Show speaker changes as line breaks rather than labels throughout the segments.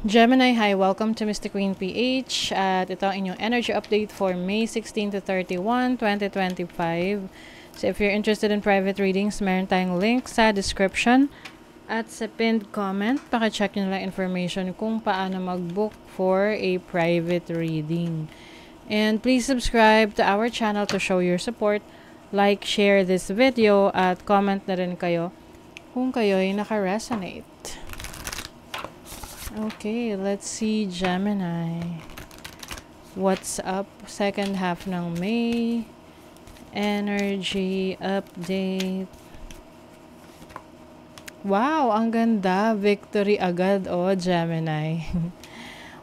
Gemini, hi! Welcome to Mystic Queen PH at ito ang inyong energy update for May 16 to 31, 2025. So if you're interested in private readings, meron tayong link sa description at sa pinned comment. Paki-check nyo lang information kung paano mag-book for a private reading. And please subscribe to our channel to show your support. Like, share this video at comment na rin kayo kung kayo ay naka-resonate. Okay, let's see Gemini. What's up? Second half ng May. Energy update. Wow, ang ganda. Victory agad, oh, Gemini.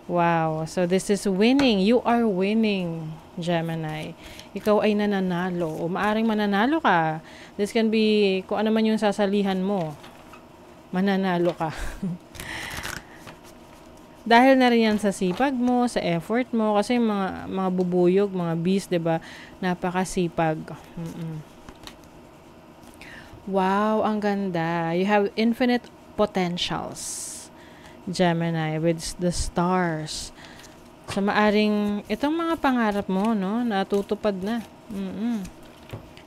Wow, so this is winning. You are winning, Gemini. Ikaw ay nananalo. O maaring mananalo ka. This can be kung ano man yung sasalihan mo. Mananalo ka. Dahil na rin yan sa sipag mo, sa effort mo, kasi mga bubuyog, mga bees, 'di ba? Napakasipag. Wow, ang ganda. You have infinite potentials, Gemini, with the stars. So maaring itong mga pangarap mo, no, natutupad na.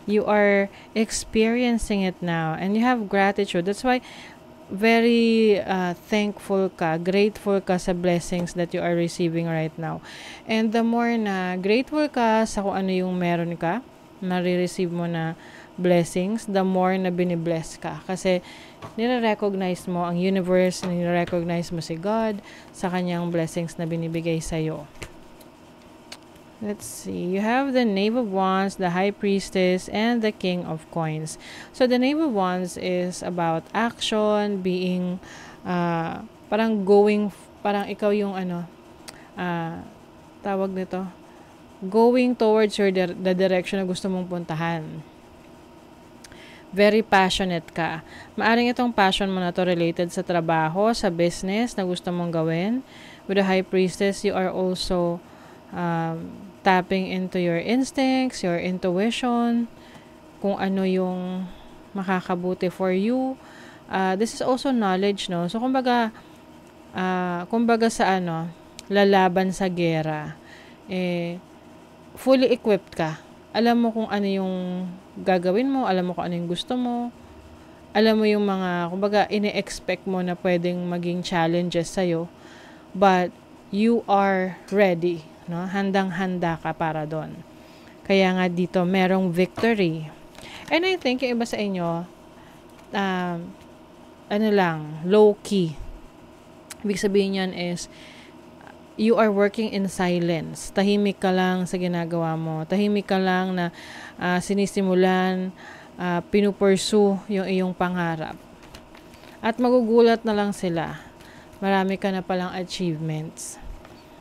You are experiencing it now and you have gratitude. That's why very thankful ka, grateful ka sa blessings that you are receiving right now. And the more na grateful ka sa kung ano yung meron ka, nare-receive mo na blessings, the more na binibless ka. Kasi nire-recognize mo ang universe, nire-recognize mo si God sa kanyang blessings na binibigay sa'yo. Let's see. You have the Knave of Wands, the High Priestess, and the King of Coins. So, the Knave of Wands is about action, being, parang going, parang ikaw yung tawag nito, going towards the direction na gusto mong puntahan. Very passionate ka. Maaring itong passion mo na to related sa trabaho, sa business na gusto mong gawin. With the High Priestess, you are also tapping into your instincts, your intuition, kung ano yung makakabuti for you. This is also knowledge, no? So, kumbaga sa lalaban sa gera, fully equipped ka. Alam mo kung ano yung gagawin mo, alam mo kung ano yung gusto mo, alam mo yung mga, kumbaga, ine-expect mo na pwedeng maging challenges sa'yo, but you are ready. No? Handang-handa ka para doon. Kaya nga dito, merong victory. And I think yung iba sa inyo, low-key. Ibig sabihin yan is, you are working in silence. Tahimik ka lang sa ginagawa mo. Tahimik ka lang na sinisimulan, pinupursue yung iyong pangarap. At magugulat na lang sila. Marami ka na palang achievements.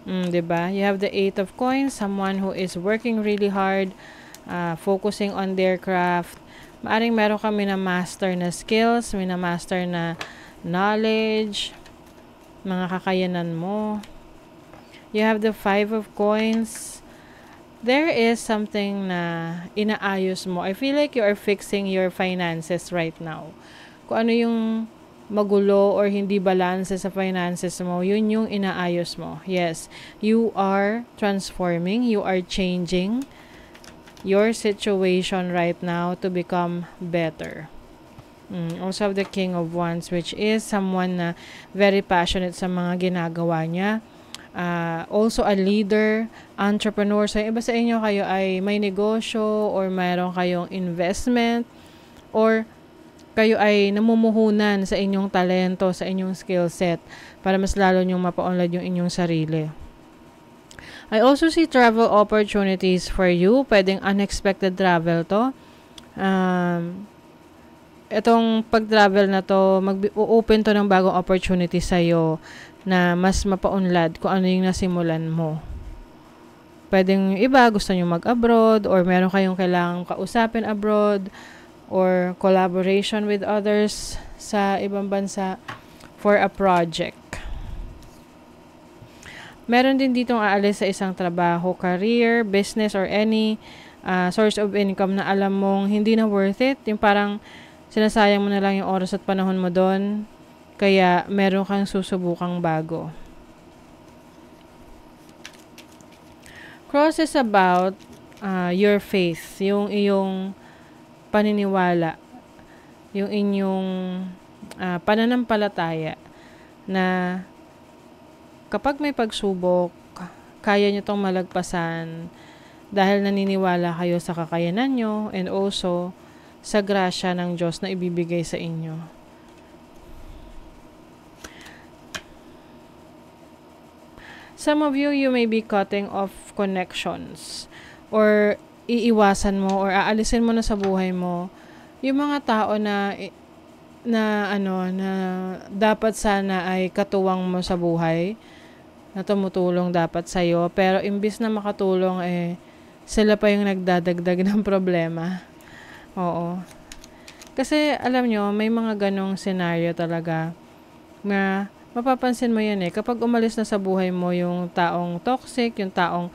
Diba? You have the Eight of Coins, someone who is working really hard, focusing on their craft. Maaring meron ka minamaster na skills, minamaster na knowledge, mga kakayanan mo. You have the Five of Coins. There is something na inaayos mo. I feel like you are fixing your finances right now. Kung ano yung magulo or hindi balance sa finances mo, yun yung inaayos mo. Yes, you are transforming, you are changing your situation right now to become better. Also have the King of Wands, which is someone na very passionate sa mga ginagawa niya. Also a leader, entrepreneur. So iba sa inyo, kayo ay may negosyo or mayroon kayong investment or kayo ay namumuhunan sa inyong talento, sa inyong skill set para mas lalo nyong mapaunlad yung inyong sarili. I also see travel opportunities for you. Pwedeng unexpected travel to. Itong pag-travel na to, mag-open to ng bagong opportunity sa'yo na mas mapaunlad kung ano yung nasimulan mo. Pwedeng iba, gusto nyo mag-abroad or meron kayong kailangang kausapin abroad or collaboration with others sa ibang bansa for a project. Meron din ditong aalis sa isang trabaho, career, business, or any source of income na alam mong hindi na worth it. Yung parang sinasayang mo na lang yung oras at panahon mo doon. Kaya meron kang susubukang bago. Cross is about your faith, yung iyong paniniwala, yung inyong pananampalataya na kapag may pagsubok, kaya nyo tong malagpasan dahil naniniwala kayo sa kakayanan nyo and also sa grasya ng Diyos na ibibigay sa inyo. Some of you may be cutting off connections or iiwasan mo or aalisin mo na sa buhay mo yung mga tao na dapat sana ay katuwang mo sa buhay, na tumutulong dapat sa'yo, pero imbis na makatulong, sila pa yung nagdadagdag ng problema. Oo. Kasi, alam nyo, may mga ganong scenario talaga na mapapansin mo yan kapag umalis na sa buhay mo yung taong toxic, yung taong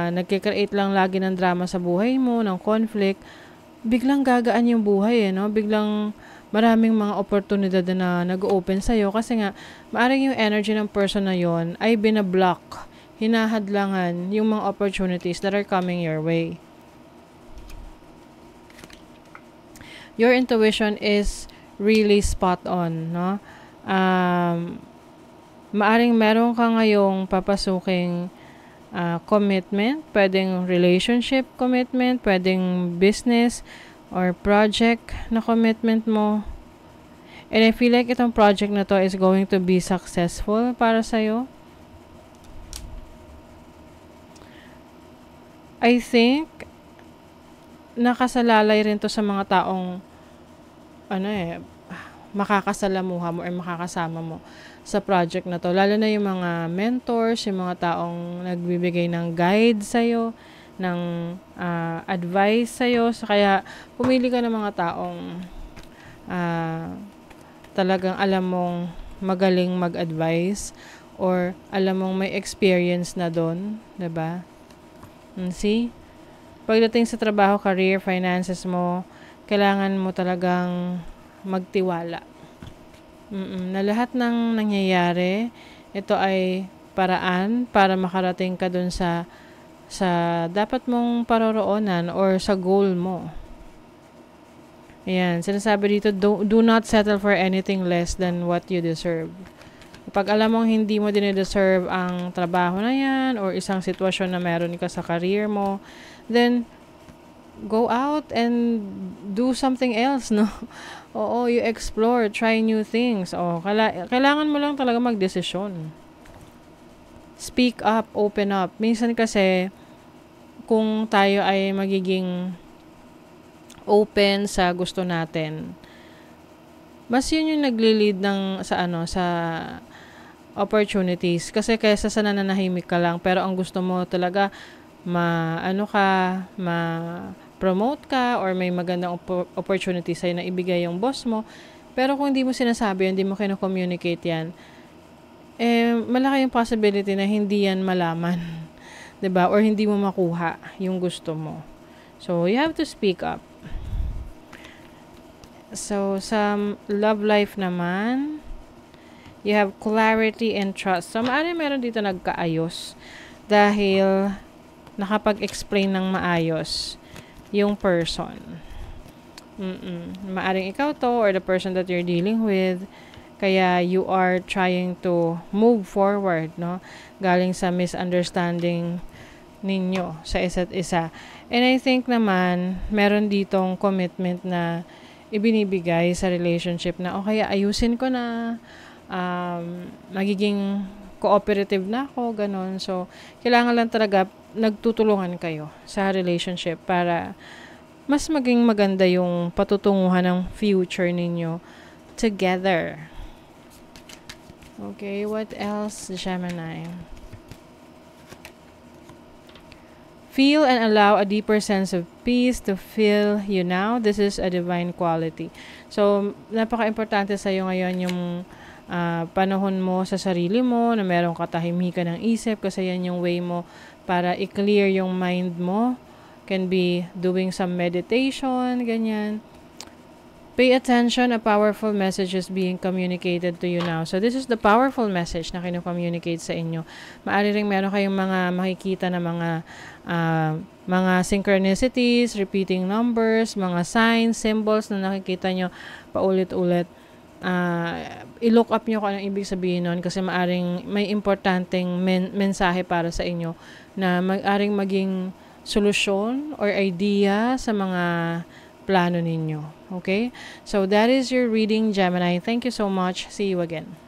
nagkikreate lang lagi ng drama sa buhay mo, ng conflict, biglang gagaan yung buhay, no? Biglang maraming mga oportunidad na nag-open sa'yo kasi nga, maaring yung energy ng person na yon ay binablock, hinahadlangan yung mga opportunities that are coming your way. Your intuition is really spot on, no? Maaring meron ka ngayong papasuking commitment, pwedeng relationship commitment, pwedeng business or project na commitment mo. And I feel like itong project na to is going to be successful para sa'yo. I think nakasalalay rin to sa mga taong makakasalamuha mo or makakasama mo sa project na to. Lalo na yung mga mentors, yung mga taong nagbibigay ng guide sa'yo, ng advice sa'yo. So, kaya, pumili ka ng mga taong talagang alam mong magaling mag-advise or alam mong may experience na doon. Diba? See? Pagdating sa trabaho, career, finances mo, kailangan mo talagang magtiwala. Na lahat ng nangyayari, ito ay paraan para makarating ka dun sa dapat mong paroroonan or sa goal mo. Ayan, sinasabi dito, do not settle for anything less than what you deserve. Kapag alam mong hindi mo dine-deserve ang trabaho na yan or isang sitwasyon na meron ka sa career mo, then go out and do something else, no? Oo, you explore, try new things. Kailangan mo lang talaga magdesisyon. Speak up, open up. Minsan kasi, kung tayo ay magiging open sa gusto natin, mas yun yung nagli-lead sa opportunities. Kasi kaysa sa nananahimik ka lang, pero ang gusto mo talaga, ma-promote ka or may magandang opportunity sa'yo na ibigay yung boss mo. Pero kung hindi mo sinasabi, hindi mo kino-communicate yan, malaki yung possibility na hindi yan malaman. 'Di ba? Or hindi mo makuha yung gusto mo. So, you have to speak up. So, sa love life naman, you have clarity and trust. So, maaari meron dito nagkaayos dahil nakapag-explain ng maayos yung person. Maaring ikaw to or the person that you're dealing with, kaya you are trying to move forward, no? Galing sa misunderstanding ninyo sa isa't isa. And I think naman, meron ditong commitment na ibinibigay sa relationship na, okay, ayusin ko na, magiging cooperative na ako, ganon. So, kailangan lang talaga nagtutulungan kayo sa relationship para mas maging maganda yung patutunguhan ng future ninyo together. Okay, what else, Gemini? Feel and allow a deeper sense of peace to fill you now. This is a divine quality. So, napaka-importante sa'yo ngayon yung panahon mo sa sarili mo, na merong katahimikan ng isip, kasi yan yung way mo para i-clear yung mind mo. Can be doing some meditation, ganyan. Pay attention, a powerful message is being communicated to you now. So this is the powerful message na kino-communicate sa inyo. Maaari ring meron kayong mga makikita na mga synchronicities, repeating numbers, mga signs, symbols na nakikita nyo paulit-ulit. I-look up nyo kung anong ibig sabihin nun kasi maaring may importanteng mensahe para sa inyo na maaring maging solusyon or idea sa mga plano ninyo. Okay? So that is your reading, Gemini. Thank you so much. See you again.